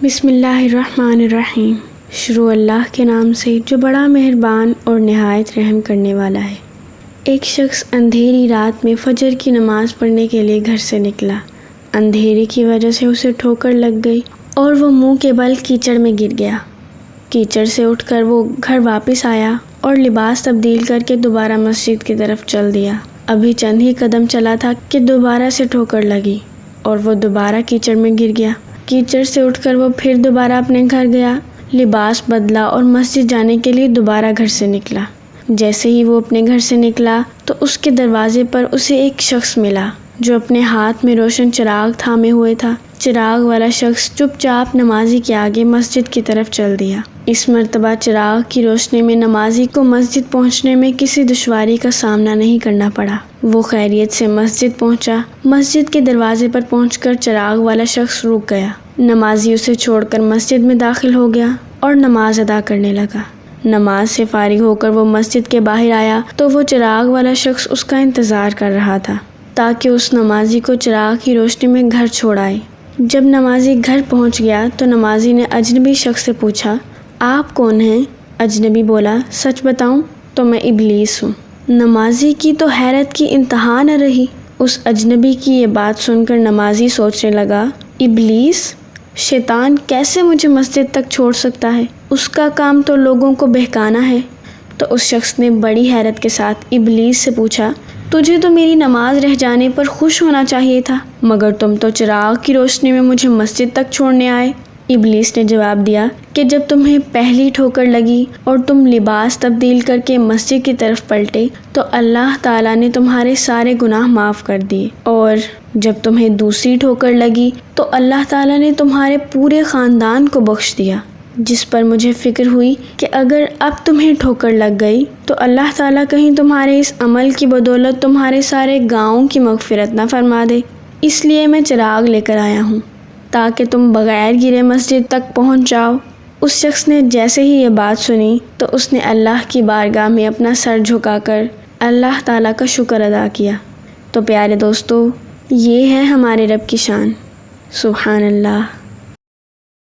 بسم اللہ الرحمن الرحیم۔ شروع اللہ کے نام سے جو بڑا مہربان اور نہایت رحم کرنے والا ہے۔ ایک شخص اندھیری رات میں فجر کی نماز پڑھنے کے لیے گھر سے نکلا۔ اندھیرے کی وجہ سے اسے ٹھوکر لگ گئی اور وہ منہ کے بل کیچڑ میں گر گیا۔ کیچڑ سے اٹھ کر وہ گھر واپس آیا اور لباس تبدیل کر کے دوبارہ مسجد کی طرف چل دیا۔ ابھی چند ہی قدم چلا تھا کہ دوبارہ سے ٹھوکر لگی اور وہ دوبارہ کیچڑ میں گر گیا۔ کیچڑ سے اٹھ کر وہ پھر دوبارہ اپنے گھر گیا، لباس بدلا اور مسجد جانے کے لیے دوبارہ گھر سے نکلا۔ جیسے ہی وہ اپنے گھر سے نکلا تو اس کے دروازے پر اسے ایک شخص ملا جو اپنے ہاتھ میں روشن چراغ تھامے ہوئے تھا۔ چراغ والا شخص چپ چاپ نمازی کے آگے مسجد کی طرف چل دیا۔ اس مرتبہ چراغ کی روشنی میں نمازی کو مسجد پہنچنے میں کسی دشواری کا سامنا نہیں کرنا پڑا۔ وہ خیریت سے مسجد پہنچا۔ مسجد کے دروازے پر پہنچ کر چراغ والا شخص رک گیا۔ نمازی اسے چھوڑ کر مسجد میں داخل ہو گیا اور نماز ادا کرنے لگا۔ نماز سے فارغ ہو کر وہ مسجد کے باہر آیا تو وہ چراغ والا شخص اس کا انتظار کر رہا تھا تاکہ اس نمازی کو چراغ کی روشنی میں گھر چھوڑ آئے۔ جب نمازی گھر پہنچ گیا تو نمازی نے اجنبی شخص سے پوچھا، آپ کون ہیں؟ اجنبی بولا، سچ بتاؤں تو میں ابلیس ہوں۔ نمازی کی تو حیرت کی انتہا نہ رہی۔ اس اجنبی کی یہ بات سن کر نمازی سوچنے لگا، ابلیس؟ شیطان کیسے مجھے مسجد تک چھوڑ سکتا ہے؟ اس کا کام تو لوگوں کو بہکانا ہے۔ تو اس شخص نے بڑی حیرت کے ساتھ ابلیس سے پوچھا، تجھے تو میری نماز رہ جانے پر خوش ہونا چاہیے تھا، مگر تم تو چراغ کی روشنی میں مجھے مسجد تک چھوڑنے آئے۔ ابلیس نے جواب دیا کہ جب تمہیں پہلی ٹھوکر لگی اور تم لباس تبدیل کر کے مسجد کی طرف پلٹے تو اللہ تعالیٰ نے تمہارے سارے گناہ معاف کر دیے، اور جب تمہیں دوسری ٹھوکر لگی تو اللہ تعالیٰ نے تمہارے پورے خاندان کو بخش دیا، جس پر مجھے فکر ہوئی کہ اگر اب تمہیں ٹھوکر لگ گئی تو اللہ تعالیٰ کہیں تمہارے اس عمل کی بدولت تمہارے سارے گاؤں کی مغفرت نہ فرما دے، اس لیے میں چراغ لے کر آیا ہوں تاکہ تم بغیر گرے مسجد تک پہنچ جاؤ۔ اس شخص نے جیسے ہی یہ بات سنی تو اس نے اللہ کی بارگاہ میں اپنا سر جھکا کر اللہ تعالیٰ کا شکر ادا کیا۔ تو پیارے دوستو، یہ ہے ہمارے رب کی شان۔ سبحان اللہ۔